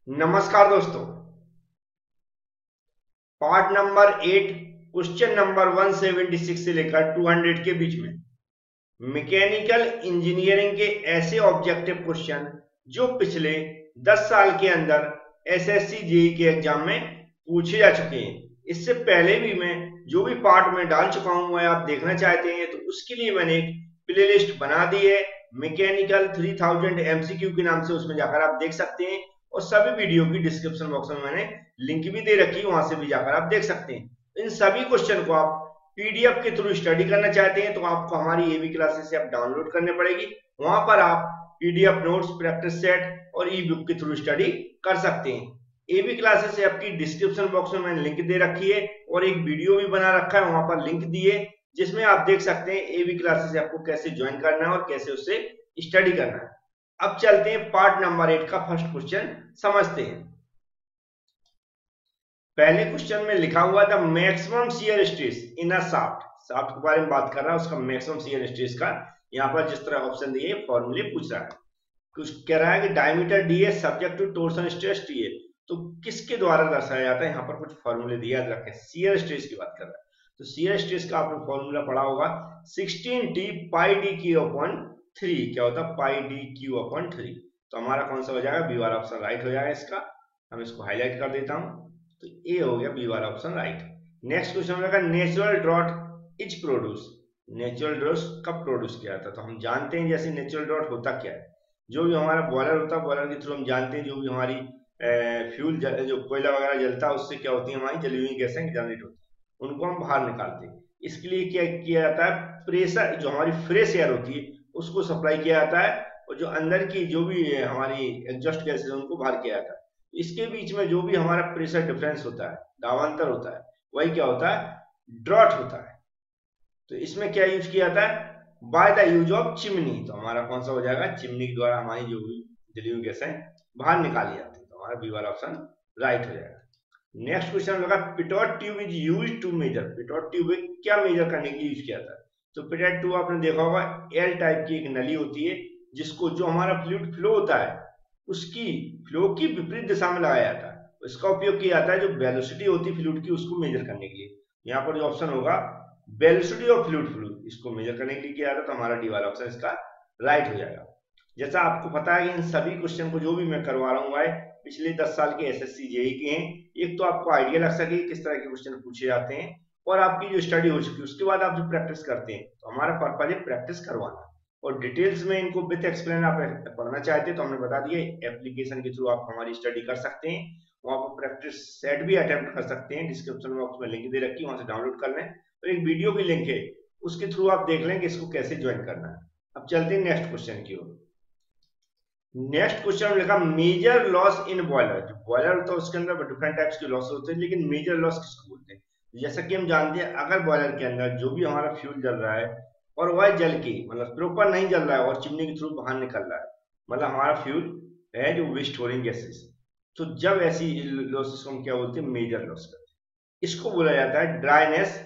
नमस्कार दोस्तों। Part number 8 question number 176 से लेकर 200 के बीच में मैकेनिकल इंजीनियरिंग के ऐसे ऑब्जेक्टिव क्वेश्चन जो पिछले 10 साल के अंदर एसएससी जेई के एग्जाम में पूछे जा चुके हैं। इससे पहले भी मैं जो भी पार्ट में डाल चुका हूं वह आप देखना चाहते हैं तो उसके लिए मैंने एक प्लेलिस्ट बना दी है, मैकेनिकल 3000 एमसीक्यू के नाम से। उसमें जाकर आप देख सकते हैं और सभी वीडियो की डिस्क्रिप्शन बॉक्स में मैंने लिंक भी दे रखी है, वहां से भी जाकर आप देख सकते हैं। इन सभी क्वेश्चन को आप पीडीएफ के थ्रू स्टडी करना चाहते हैं तो आपको हमारी एबी क्लासेस से आप डाउनलोड करने पड़ेगी। वहां पर आप पीडीएफ नोट्स, प्रैक्टिस सेट और ई बुक के थ्रू स्टडी कर सकते हैं। एबी क्लासेस से आपकी डिस्क्रिप्शन बॉक्स में मैंने लिंक दे रखी है और एक वीडियो भी बना रखा है, वहां पर लिंक दिए जिसमें आप देख सकते हैं एबी क्लासेस से आपको कैसे ज्वाइन करना है और कैसे उससे स्टडी करना है। अब चलते हैं पार्ट नंबर 8 का फर्स्ट क्वेश्चन समझते हैं। पहले क्वेश्चन में लिखा हुआ था maximum shear stress in a shaft के बारे में बात कर रहा है, उसका मैक्सिमम शियर स्ट्रेस का यहाँ पर जिस तरह ऑप्शन दिए फॉर्मूले पूछ रहा है। कुछ कह रहा है कि डायमीटर डी है subject to torsion stress T है, तो किसके द्वारा दर्शाया जाता है? यहाँ पर कुछ फॉर्मूले दिया याद रखें। शियर स्ट्रेस की बात कर रहा है तो शियर स्ट्रेस का आपने फॉर्मूला पढ़ा होगा 16t पाई डी क्यू अपॉन 3। क्या होता है? पाई डी क्यू अपॉन 3। तो हमारा कौन सा हो जाएगा? बी वाला ऑप्शन राइट हो जाएगा इसका। हम इसको हाईलाइट कर देता हूं तो ए हो गया बी वाला ऑप्शन राइट। नेक्स्ट क्वेश्चन रहेगा natural draught is produce. Natural draught कब प्रोड्यूस किया था? तो हम जानते हैं जैसे नेचुरल ड्रॉट होता क्या है, जो भी हमारा बॉयलर होता है बॉयलर के थ्रू हम जानते हैं जो भी हमारी फ्यूल जो कोयला वगैरह जलता है उससे क्या होती है, हमारी जली हुई गैसें जनरेट होती है, उनको हम बाहर निकालते हैं। इसके लिए क्या किया जाता है? प्रेशर, जो हमारी फ्रेश एयर होती है उसको सप्लाई किया जाता है और जो अंदर की जो भी हमारी एग्जॉस्ट गैसेज है उनको बाहर किया जाता है। इसके बीच में जो भी हमारा प्रेशर डिफरेंस होता है, दावांतर होता है, वही क्या होता है? ड्रॉट होता है। तो इसमें क्या यूज किया जाता है? By the use of chimney. तो हमारा कौन सा हो जाएगा? चिमनी के द्वारा हमारी जो भी जली हुई गैसें बाहर निकाली जाती है। तो हमारा बी वाला ऑप्शन राइट हो जाएगा। नेक्स्ट क्वेश्चन होगा pitot tube is use to measure. Pitot tube क्या मेजर करने के लिए यूज किया था? तो पिटोट ट्यूब आपने देखा होगा एल टाइप की एक नली होती है जिसको जो हमारा फ्लूइड फ्लो होता है उसकी फ्लो की विपरीत दिशा में लगाया जाता है। इसका उपयोग किया जाता है जो वेलोसिटी होती है फ्लूइड की उसको मेजर करने के लिए। यहाँ पर जो ऑप्शन होगा वेलोसिटी ऑफ फ्लूइड फ्लो, इसको मेजर करने के लिए किया जाता है। तो हमारा डी वाला ऑप्शन इसका राइट हो जाएगा। जैसा आपको पता है कि इन सभी क्वेश्चन को जो भी मैं करवा रहा हूँ पिछले 10 साल के एसएससी जेई के हैं। एक तो आपको आइडिया लग सके किस तरह के क्वेश्चन पूछे जाते हैं और आपकी जो स्टडी हो चुकी है उसके बाद आप जो प्रैक्टिस करते हैं। तो हमारा पर्पज है प्रैक्टिस करवाना और डिटेल्स में इनको विद एक्सप्लेन आप पढ़ना चाहते हैं तो हमने बता दिया एप्लीकेशन के थ्रू आप हमारी स्टडी कर सकते हैं। वहां पर प्रैक्टिस सेट भी अटेम्प्ट कर सकते हैं, डिस्क्रिप्शन बॉक्स में लिंक दे रखी है, वहां से डाउनलोड कर लें। तो एक वीडियो भी लिंक है उसके थ्रू आप देख लें कि इसको कैसे ज्वाइन करना है। अब चलते हैं नेक्स्ट क्वेश्चन की ओर। नेक्स्ट क्वेश्चन लिखा मेजर लॉस इन बॉयलर। जो बॉयलर होता है उसके अंदर डिफरेंट टाइप्स के लॉस होते हैं, लेकिन मेजर लॉस किसको बोलते हैं? जैसा कि हम जानते हैं अगर बॉयलर के अंदर जो भी हमारा फ्यूल जल रहा है और वह जल के मतलब प्रॉपर नहीं जल रहा है और चिमनी के थ्रू बाहर निकल रहा है, मतलब हमारा फ्यूल है जो वेस्ट हो रही गैसेस, तो जब ऐसी लॉसेस को हम क्या बोलते हैं? मेजर लॉस करते हैं। इसको बोला जाता है ड्राइनेस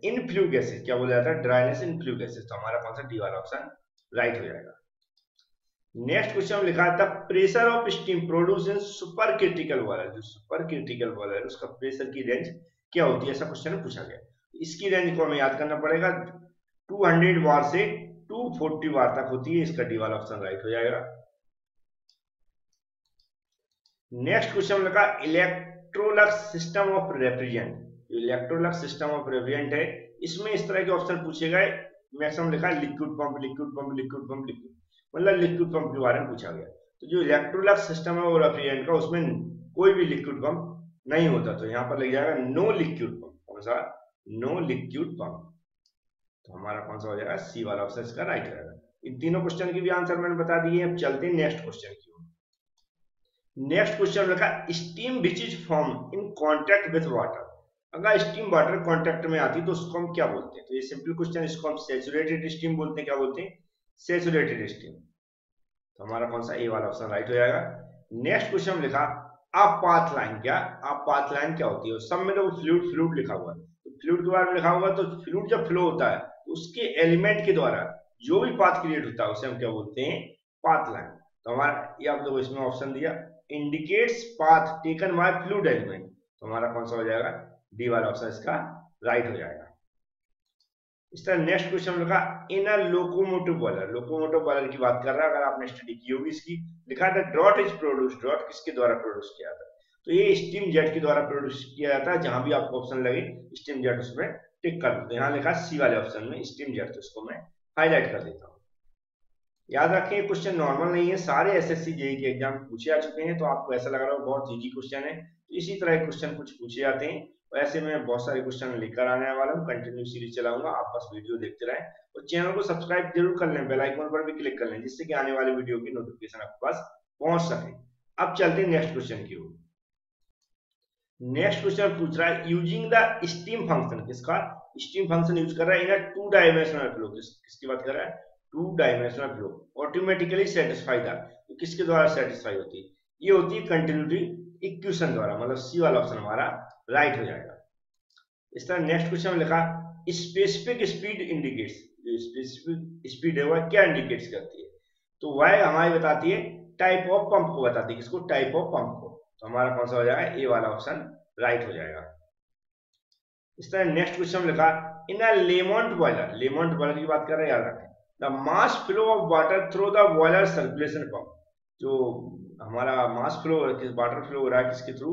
इन फ्लू गैसेस। क्या बोला जाता है? ड्राइनेस इन फ्लू गैसेस। तो हमारा कौन सा डी वाला ऑप्शन राइट हो जाएगा। नेक्स्ट क्वेश्चन लिखा था pressure of steam produce in super critical boiler. जो सुपर क्रिटिकल बॉयलर है उसका प्रेशर की रेंज क्या होती है? ऐसा क्वेश्चन पूछा गया। इसकी रेंज को हमें याद करना पड़ेगा 200 बार से 240 बार तक होती है। इसका डी वाला ऑप्शन राइट हो जाएगा। नेक्स्ट क्वेश्चन लिखा Electrolux system of refrigerant. Electrolux system of refrigerant है, इसमें इस तरह के ऑप्शन पूछे गए। मैक्सिमम लिखा liquid pump, liquid pump, liquid pump, liquid, मतलब लिक्विड पंप के बारे में पूछा गया। तो जो इलेक्ट्रोलक्स सिस्टम है वो रेफ्रिजरेंट का, उसमें कोई भी लिक्विड पंप नहीं होता। तो यहाँ पर लग जाएगा नो लिक्विड पंप। कौन सा? No liquid pump. तो हमारा कौन सा हो जाएगा? सी वाला ऑप्शन इसका राइट हो जाएगा। इन तीनों क्वेश्चन की भी आंसर मैंने बता दिए। अब चलते हैं नेक्स्ट क्वेश्चन की ओर। नेक्स्ट क्वेश्चन लिखा steam which is form in contact with water. अगर स्टीम वाटर कांटेक्ट में आती तो उसको हम क्या बोलते हैं? तो ये सिंपल क्वेश्चन, इसको हम सैचुरेटेड स्टीम बोलते हैं। क्या बोलते हैं? Saturated steam. तो हमारा कौन सा? ए वाला ऑप्शन राइट हो जाएगा। नेक्स्ट क्वेश्चन लिखा अ पाथ लाइन। क्या अ पाथ लाइन क्या होती है? सब में तो फ्लूइड फ्लूइड लिखा हुआ है, तो फ्लूइड के बारे में लिखा हुआ है। तो फ्लूइड जब फ्लो होता है तो उसके एलिमेंट के द्वारा जो भी पाथ क्रिएट होता है उसे हम क्या बोलते हैं? Path line. तो हमारा ये आप देखो इसमें ऑप्शन दिया indicates path taken by fluid element, तो हमारा कौन सा हो जाएगा, डी वाला ऑप्शन इसका राइट हो जाएगा। इस तरह नेक्स्ट क्वेश्चन लिखा इन अ लोकोमोटिव बॉयलर, लोकोमोटिव बॉयलर की बात कर रहा है, अगर आपने स्टडी की होगी इसकी, लिखा था ड्रॉट इज प्रोड्यूस, ड्रॉट किसके द्वारा प्रोड्यूस किया था, तो ये स्टीम जेट के द्वारा प्रोड्यूस किया जाता है। जहां भी आपको ऑप्शन लगे स्टीम जेट उसमें टिक कर दो, यहाँ लिखा सी वाले ऑप्शन में स्टीम जेट, तो इसको मैं हाईलाइट कर देता हूँ। याद रखें क्वेश्चन नॉर्मल नहीं है, सारे एसएससी जेईई के एग्जाम पूछे आ चुके हैं, तो आपको ऐसा लग रहा है बहुत इजी क्वेश्चन है, तो इसी तरह क्वेश्चन कुछ पूछे जाते हैं। वैसे मैं बहुत सारे क्वेश्चन लेकर आने वाला हूँ, कंटिन्यू सीरीज चलाऊंगा, आप बस वीडियो देखते रहें और चैनल को सब्सक्राइब जरूर कर लें, बेल आइकन पर भी क्लिक कर लें, जिससे कि आने वाले वीडियो की नोटिफिकेशन आपके पास पहुंच सके। अब चलते हैं नेक्स्ट क्वेश्चन की ओर। नेक्स्ट क्वेश्चन पूछ रहा है यूजिंग द स्टीम फंक्शन, किसका स्टीम फंक्शन यूज कर रहा है इन अ 2 डायमेंशनल फ्लो, किसकी बात कर रहा है, 2 dimensional flow automatically satisfy the, तो किसके द्वारा सेटिस्फाई होती है, ये होती है कंटिन्यूटी इक्वेशन द्वारा, मतलब सी वाला ऑप्शन हमारा राइट हो जाएगा। इस तरह नेक्स्ट क्वेश्चन में लिखा स्पेसिफिक स्पीड इंडिकेट्स, जो स्पेसिफिक स्पीड है वह क्या इंडिकेट्स करती है, तो वह हमारी बताती है टाइप ऑफ पंप को बताती है, किसको, टाइप ऑफ पंप को, तो हमारा कौन सा हो जाएगा, ए वाला ऑप्शन राइट हो जाएगा। इस तरह नेक्स्ट क्वेश्चन में लिखा इन अ लेमोंट बॉयलर, लेमोंट बॉयलर की बात कर रहे हैं, याद रखें the mass flow of water through the boiler circulation pump, जो हमारा मास फ्लो वाटर फ्लो हो रहा है किसके थ्रू,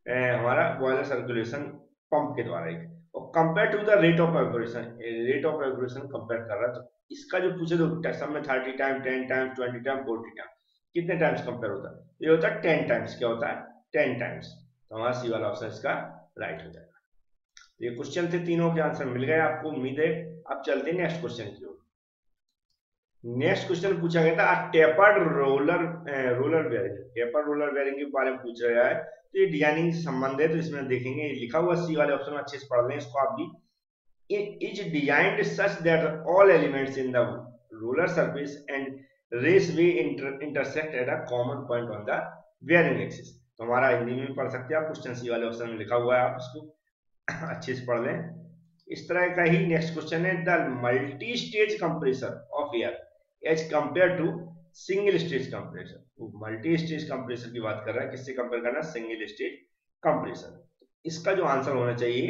हमारा बॉयलर सर्कुलेशन पंप के द्वारा, एक और compare to the rate of evaporation, rate of evaporation compare कर रहा है, तो इसका जो पूछे तो सब में 30 टाइम 10 टाइम 20 टाइम 40 टाइम कितने टाइम्स कंपेयर होता है, ये होता है 10 टाइम्स, क्या होता है 10 टाइम्स, तो हमारा सी वाला ऑप्शन इसका राइट हो जाएगा। ये क्वेश्चन थे, तीनों के आंसर मिल गए आपको, उम्मीद है। अब चलते हैं नेक्स्ट क्वेश्चन की ओर। नेक्स्ट क्वेश्चन पूछा गया था tapered roller roller bearing, tapered roller bearing के बारे में पूछ रहा है, तो ये डिजाइनिंग से संबंध है, तो इसमें देखेंगे लिखा हुआ सी वाले ऑप्शन में अच्छे से पढ़ लें इसको आप भी। Is designed such that all elements in the roller surface and race way intersect at a common point on the bearing axis, तो हमारा हिंदी में पढ़ सकते हैं आप, क्वेश्चन सी वाले ऑप्शन में लिखा हुआ है, आप इसको अच्छे से पढ़ लें। इस तरह का ही नेक्स्ट क्वेश्चन है the multi stage compressor of air as compare to single stage compressor, वो मल्टी स्टेज कंप्रेसर की बात कर रहा है, किससे कंपेयर करना, सिंगल स्टेज कंप्रेसर, इसका जो आंसर होना चाहिए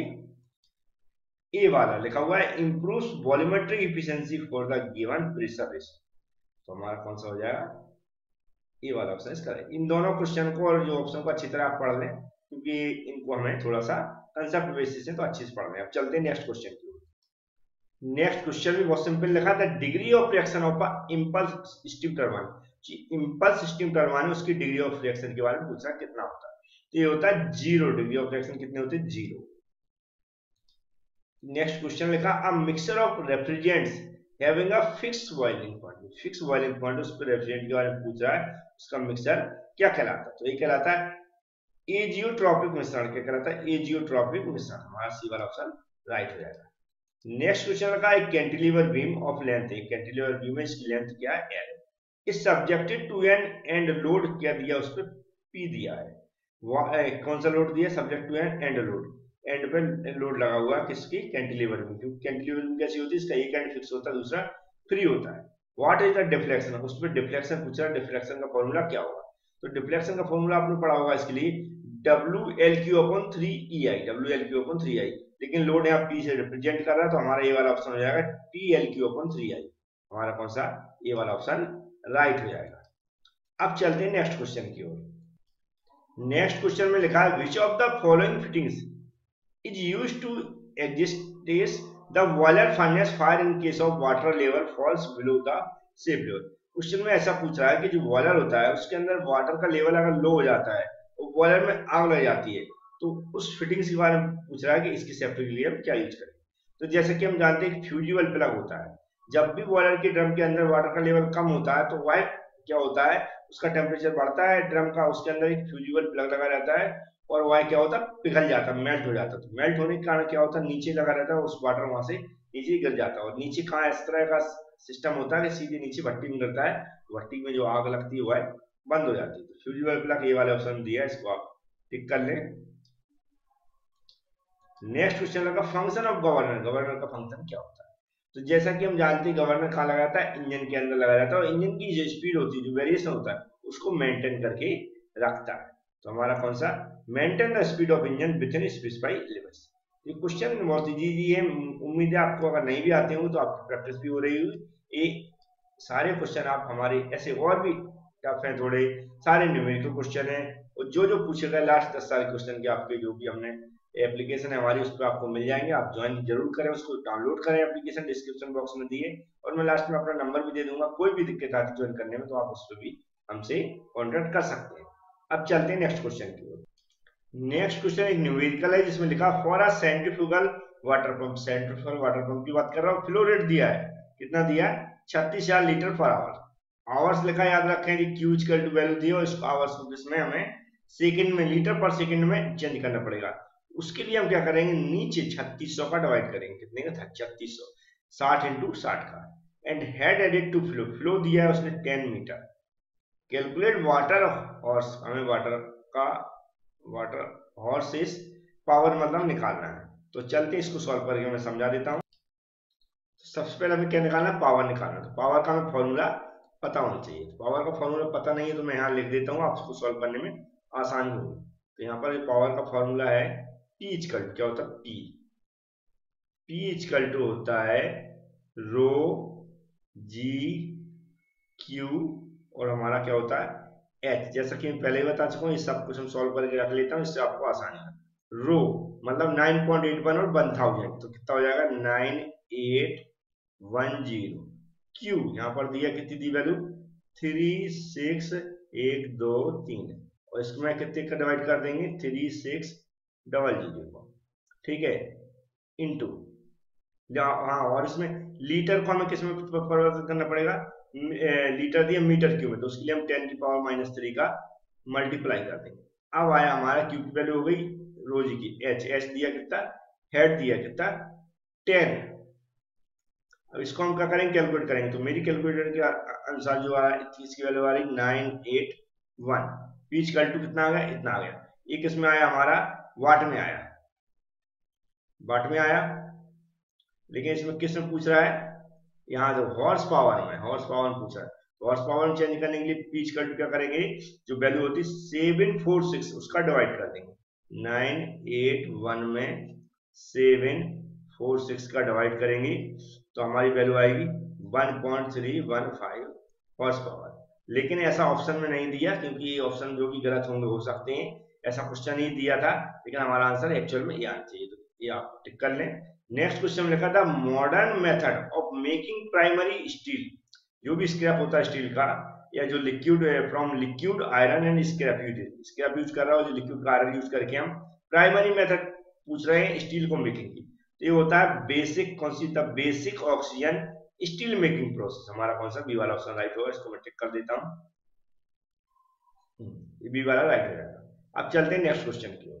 ए वाला लिखा हुआ है improves volumetric efficiency for the given pressure ratio, तो हमारा कौन सा हो जाएगा, ए वाला ऑप्शन इसका है। इन दोनों क्वेश्चन को और जो ऑप्शन को अच्छी तरह आप पढ़ लें, क्योंकि इनको हमें थोड़ा सा कंसेप्ट बेसिस से तो अच्छे से पढ़ लें। अब चलते हैं नेक्स्ट क्वेश्चन की ओर। नेक्स्ट क्वेश्चन भी बहुत सिंपल लिखा था degree of reaction of a impulse steam turbine, impulse steam turbine उसकी डिग्री ऑफ रिएक्शन के बारे में पूछा कितना होता है, तो ये होता है 0, डिग्री ऑफ रिएक्शन कितने होते हैं, 0। नेक्स्ट क्वेश्चन लिखा a mixture of refrigerants having a fixed boiling point, fixed boiling point उस पर रेफ्रिजरेंट के बारे में पूछ रहा है, उसका मिक्सचर क्या कहलाता है, तो ये कहलाता है एजियोट्रॉपिक मिश्रण, क्या कहलाता है, एजियोट्रॉपिक मिश्रण, हमारा सी वाला ऑप्शन राइट हो जाएगा। नेक्स्ट क्वेश्चन का एक कैंटिलीवर बीम ऑफ लेंथ है, कैंटिलीवर बीम है, इसकी लेंथ क्या है, L, is subjected to an end load क्या दिया, उस पर पी दिया है, कौन सा लोड दिया, subject to an end load, end पे लोड लगा हुआ किसकी, कैंटिलीवर बीम, क्योंकि कैंटिलीवर बीम कैसी होती है, इसका एक एंड फिक्स होता है, दूसरा फ्री होता है। व्हाट इज द डिफ्लेक्शन, उस पर डिफ्लेक्शन पूछा, डिफ्लेक्शन का फॉर्मूला क्या होगा, तो डिफ्लेक्शन का फॉर्मूला आपने पढ़ा होगा इसके लिए WLQ/3EI, WLQ/3EI, लेकिन लोड यहाँ P से रिप्रेजेंट कर रहा है, तो हमारा ये वाला ऑप्शन हो जाएगा TLQ/3I, हमारा कौन सा, ये वाला ऑप्शन राइट हो जाएगा। अब चलते हैं नेक्स्ट क्वेश्चन की ओर। नेक्स्ट क्वेश्चन में लिखा है which of the following fittings is used to adjust the boiler furnace fire in case of water level falls below the safe level. Question में ऐसा पूछ रहा है कि जो बॉयलर होता है उसके अंदर वाटर का लेवल अगर लो हो जाता है, वो बॉयलर में आग लग जाती है, तो उस फिटिंग्स के बारे में पूछ रहा है कि इसकी सेफ्टी के लिए हम क्या यूज करें। तो जैसे कि हम जानते हैं फ्यूजिबल प्लग होता है, जब भी बॉयलर के ड्रम के अंदर वाटर का लेवल कम होता है, तो वह क्या होता है, उसका टेम्परेचर बढ़ता है ड्रम का, उसके अंदर एक फ्यूजिबल प्लग लगा रहता है, और वह क्या होता है, पिघल जाता है, मेल्ट हो जाता है। तो मेल्ट होने के कारण क्या होता है, नीचे लगा रहता है, उस वाटर वहां से नीचे गिर जाता है, और नीचे कहाँ इस तरह का सिस्टम होता है कि सीधे नीचे भट्टी में गिरता है, भट्टी में जो आग लगती है वह बंद हो जाती है। तो फ्यूजिबल प्लग ये वाले ऑप्शन दिया है, इसको आप टिक कर लें। नेक्स्ट क्वेश्चन लगा फंक्शन ऑफ गवर्नर, गवर्नर का फंक्शन क्या होता है, तो जैसा कि हम जानते हैं गवर्नर कहाँ लगा रहता है, इंजन के अंदर लगा रहता है, और इंजन की जो स्पीड होती है, जो वेरिएशन होता है, उसको मेंटेन करके रखता है। तो हमारा कौन सा, maintain the speed of engine with in specified limits. ये क्वेश्चन बहुत इजी है, उम्मीद है आपको अगर नहीं भी आते होंगे तो आपकी प्रैक्टिस भी हो रही होगी। ये सारे क्वेश्चन आप हमारे ऐसे और भी टफ हैं थोड़े, सारे न्यूमेरिकल क्वेश्चन हैं, और जो जो पूछे गए लास्ट 10 साल क्वेश्चन के आपके जो भी हमने एप्लीकेशन है हमारी, उस पर आपको मिल जाएंगे। आप ज्वाइन जरूर करें, उसको डाउनलोड करें, एप्लीकेशन डिस्क्रिप्शन बॉक्स में दिए, और मैं लास्ट में अपना नंबर भी दे दूंगा। कोई भी दिक्कत आती ज्वाइन करने में तो आप उस पर भी हमसे कॉन्टेक्ट कर सकते हैं। अब चलते हैं नेक्स्ट क्वेश्चन की ओर। नेक्स्ट क्वेश्चन एक न्यूमेरिकल है जिसमें लिखा for a centrifugal water pump. Centrifugal water pump की बात कर रहा हूँ। फ्लो रेट दिया है, कितना दिया है, 36,000 लीटर पर आवर। आवर्स लिखा, याद रखें कि क्यू इक्वल टू वैल्यू दी है, और इस आवर्स को इसमें हमें सेकंड में, लीटर पर सेकंड में चेंज करना पड़ेगा। उसके लिए हम क्या करेंगे, नीचे 3600 का डिवाइड करेंगे, कितने का था, 3600, 60 इंटू 60 का। And head added to flow, flow दिया है उसने 10 मीटर। कैलकुलेट वाटर हॉर्स, हमें वाटर हॉर्सेस पावर मतलब निकालना है। तो चलते इसको सॉल्व करके मैं समझा देता हूँ। सबसे पहले हमें क्या निकालना है, पावर निकालना। तो पावर का हमें फॉर्मूला पता होना चाहिए। तो पावर का फॉर्मूला पता नहीं है तो मैं यहाँ लिख देता हूँ, आपको सॉल्व करने में आसानी होगी। तो यहाँ पर पावर का फॉर्मूला है P इक्वल टू, क्या होता है, P इक्वल टू होता है रो जी क्यू, और हमारा क्या होता है H। जैसा कि मैं पहले ही बता चुका हूँ, ये सब कुछ हम सॉल्व करके रख लेता हूँ, इससे आपको आसानी है। रो मतलब 9.81 और 1000, तो कितना हो जाएगा 9810। क्यू यहाँ पर दिया, कितनी दी वैल्यू, 36123, और इसको मैं कितने का डिवाइड कर देंगे, 3600 को, ठीक है, इंटू, हाँ, और इसमें लीटर को हमें किसमें परिवर्तित करना पड़ेगा, लीटर दिया मीटर क्यूब में, तो उसके लिए हम 10⁻³ का मल्टीप्लाई कर देंगे। अब आया हमारा क्यू की वैल्यू हो गई रोज की, एच दिया कितना, हेड दिया कितना 10। अब इसको हम क्या करेंगे, कैलकुलेट करेंगे। तो मेरी कैलकुलेटर के अनुसार जो आ रहा है, इसकी वैल्यू आ रही 981। P इक्वल टू कितना आ गया, इतना आ गया। ये किसमें आया, हमारा वाट में आया, वाट में आया। लेकिन इसमें किस में पूछ रहा है, यहाँ जो हॉर्स पावर में, हॉर्स पावर में पूछ रहा है। हॉर्स पावर में चेंज करने के लिए P इक्वल टू क्या करेंगे, जो वैल्यू होती है 746, उसका डिवाइड कर देंगे। 981 में 746 का डिवाइड करेंगे तो हमारी वैल्यू आएगी 1.315 हॉर्स पावर। लेकिन ऐसा ऑप्शन में नहीं दिया, क्योंकि ये ऑप्शन जो भी गलत होंगे हो सकते हैं, ऐसा क्वेश्चन ही दिया था। लेकिन हमारा आंसर एक्चुअल में ये आना चाहिए, तो ये आप टिक कर लें। नेक्स्ट क्वेश्चन लिखा था modern method of making primary steel. जो भी स्क्रैप होता है स्टील का, या जो liquid from liquid iron and scrap use कर रहा हो, जो लिक्विड का आयरन यूज करके हम प्राइमरी मेथड पूछ रहे हैं स्टील को मेकिंग की। तो ये होता है बेसिक, कौन सी, the basic oxygen steel making process. हमारा कौन सा, बी वाला ऑप्शन राइट होगा। इसको मैं टिक कर देता हूँ, ये बी वाला राइट हो जाएगा। अब चलते हैं नेक्स्ट क्वेश्चन की ओर।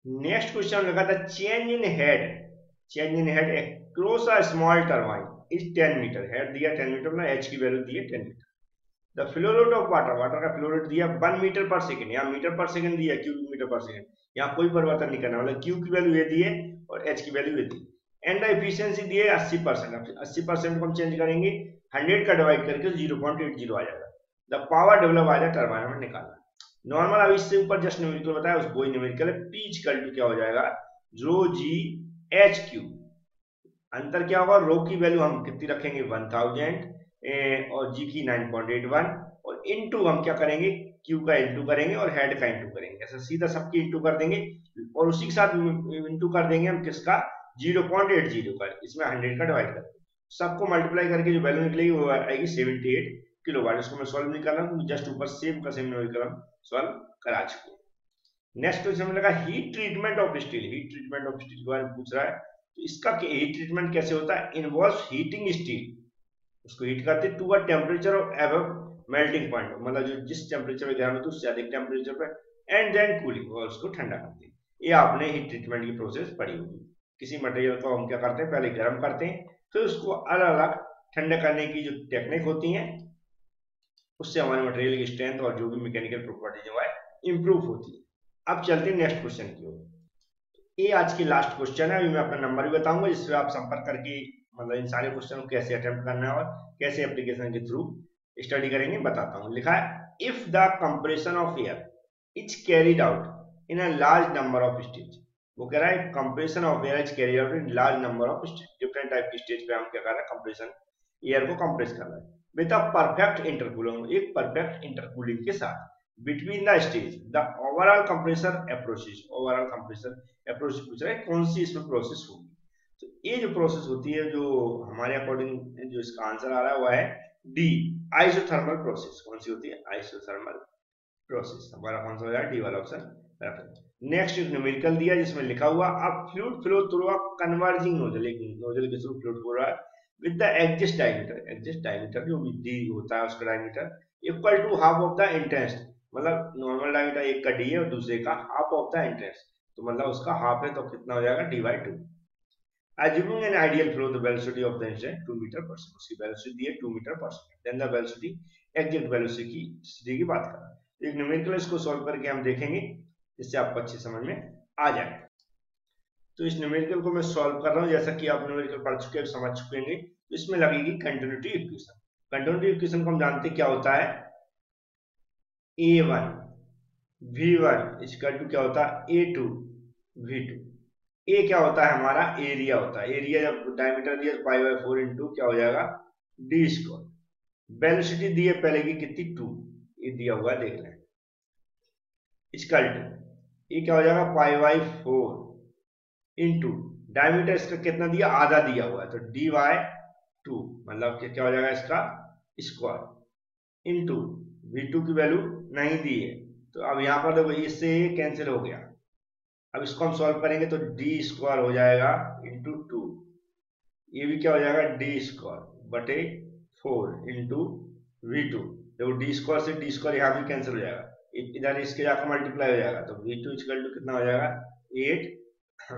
नेक्स्ट क्वेश्चन लगा था change in head, change in head across a small turbine is 10 metre. Head दिया 10 मीटर, ना एच की वैल्यू दी है 10 metre. The flow rate of water, water का फ्लो रेट दिया 1 मीटर पर सेकंड, यहाँ मीटर पर सेकंड दिया, क्यूबिक मीटर पर सेकंड, यहाँ कोई परिवर्तन नहीं करना, मतलब क्यू की वैल्यू ये दी है और एच की वैल्यू ये दी। एंड द एफिशिएंसी दी है 80%। 80% को हम चेंज करेंगे 100 का डिवाइड करके 0.80 आ जाएगा। द पावर डेवलप आ जाए टरबाइन में निकालना। नॉर्मल, अब इससे ऊपर जस्ट न्यूमेरिकल बताया, उस वही न्यूमेरिकल है। P इक्वल टू क्या हो जाएगा, रो जी एच क्यू। अंतर क्या होगा, रो की वैल्यू हम कितनी रखेंगे 1000 और जी की 9.81, और इनटू हम क्या करेंगे, क्यू का इनटू करेंगे और हेड का इनटू करेंगे। ऐसा सीधा सबकी इनटू कर देंगे, और उसी के साथ इनटू कर देंगे हम किसका, 0.80 का। इसमें 100 का डिवाइड कर देंगे, सबको मल्टीप्लाई करके जो वैल्यू निकलेगी वो आएगी 78 किलोवाट। इसको मैं सॉल्व नहीं कर रहा हूँ, जस्ट ऊपर सेम का सेम न्यूमेरिकल सॉल्व करा चुके। नेक्स्ट क्वेश्चन में लगा heat treatment of steel. Heat treatment of steel के बारे में पूछ रहा है। तो इसका हीट ट्रीटमेंट कैसे होता है, इन्वॉल्व्स हीटिंग स्टील, उसको हीट करते हैं to a temperature of above melting point, मतलब जो जिस टेम्परेचर पे गया तो उससे अधिक टेम्परेचर पे, एंड देन कूलिंग, और उसको ठंडा करते हैं। ये आपने हीट ट्रीटमेंट की प्रोसेस पढ़ी होगी। किसी मटेरियल को हम क्या करते हैं, पहले गर्म करते हैं, फिर उसको अलग अलग ठंडा करने की जो टेक्निक होती है, उससे हमारे मटेरियल की स्ट्रेंथ और जो भी मैकेनिकल प्रॉपर्टी जो है इंप्रूव होती है। अब चलते हैं नेक्स्ट क्वेश्चन की ओर। ये आज की लास्ट क्वेश्चन है। अभी मैं अपना नंबर भी बताऊंगा जिससे आप संपर्क करके मतलब इन सारे क्वेश्चन को कैसे अटेम्प्ट करना है और कैसे एप्लीकेशन के थ्रू स्टडी करेंगे बताता हूँ। लिखा है if the compression of air is carried out in a large number of stage. वो कह रहा है compression of air is carried out in large number of stage. Different type की स्टेज पे हम क्या कर रहे हैं, कंप्रेशन एयर को कंप्रेस कर रहे हैं विद अ परफेक्ट इंटरकूलिंग, एक परफेक्ट इंटरकूलिंग के साथ। Between the stage the overall compressor approaches, overall compressor approach पूछ रहा है कौन सी इसमें प्रोसेस होगी। तो ये जो प्रोसेस होती है जो हमारे अकॉर्डिंग जो इसका आंसर आ रहा है वह है डी, आइसोथर्मल प्रोसेस। कौन सी होती है? Isothermal process. हमारा कौन सा हो जाएगा? डी वाला ऑप्शन। नेक्स्ट एक न्यूमेरिकल दिया जिसमें लिखा हुआ अब fluid flow through a converging nozzle, एक नोजल के थ्रू फ्लूइड फ्लो रहा है with the exist diameter, exist diameter जो भी डी होता है उसका diameter equal to half of the intense, मतलब नॉर्मल डायमीटर एक का डी है और दूसरे का हाफ ऑफ द इंटेंस, तो मतलब उसका हाफ है तो कितना हो जाएगा? D by two. Assuming an ideal flow, the velocity of the instant 2 metre पर सेकंड, उसकी वेलोसिटी है 2 मीटर पर second. Then the velocity, exact velocity की बात कर रहा है। एक न्यूमेरिकल इसको सॉल्व करके हम देखेंगे जिससे आपको अच्छी समझ में आ जाए। तो इस न्यूमेरिकल को मैं सॉल्व कर रहा हूँ, जैसा कि आप न्यूमेरिकल पढ़ चुके हैं, समझ चुके होंगे। तो इसमें लगेगी कंटिन्यूटी इक्वेशन। कंटिन्यूटी इक्वेशन को हम जानते हैं क्या होता है, a1 v1 इक्वल टू क्या होता है a2 v2। ए क्या होता है? हमारा एरिया होता है। एरिया जब डायमीटर दिया तो पाई बाय 4 इंटू क्या हो जाएगा? D square. वेलोसिटी दी है पहले की कितनी? 2, ये दिया हुआ है देख लें। इक्वल टू ये क्या हो जाएगा? पाई बाय 4 इंटू डायमीटर इसका कितना दिया? आधा दिया हुआ है तो डी बाय 2, मतलब क्या हो जाएगा इसका स्क्वायर इंटू v2 की वैल्यू नहीं दी है तो अब यहां पर देखो इससे कैंसिल हो गया। अब इसको हम सॉल्व करेंगे तो डी स्क्वायर हो जाएगा इंटू 2, ये भी क्या हो जाएगा? डी स्क्वायर बटे 4 इंटू v2। देखो डी स्क्वायर से डी स्क्वायर यहाँ भी कैंसिल हो जाएगा, इधर इसके जाकर मल्टीप्लाई हो जाएगा तो v2 इक्वल टू कितना हो जाएगा? 8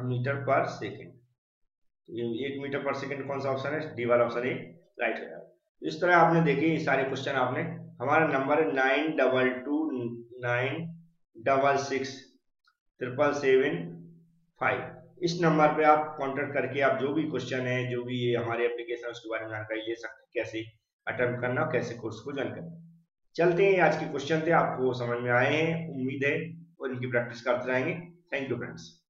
मीटर पर सेकेंड। तो ये 8 मीटर पर सेकेंड कौन सा ऑप्शन है? डी वाला ऑप्शन है, राइट हो जाएगा। इस तरह आपने देखे ये सारे क्वेश्चन आपने। हमारा नंबर है 9229667775। इस नंबर पे आप कांटेक्ट करके आप जो भी क्वेश्चन है, जो भी ये हमारे एप्लीकेशन उसके बारे में जानकारी ले सकते हैं, कैसे अटेम्प्ट करना, कैसे कोर्स को ज्वाइन करना। चलते हैं, आज के क्वेश्चन थे आपको समझ में आए हैं उम्मीद है, और इनकी प्रैक्टिस करते रहेंगे। Thank you friends.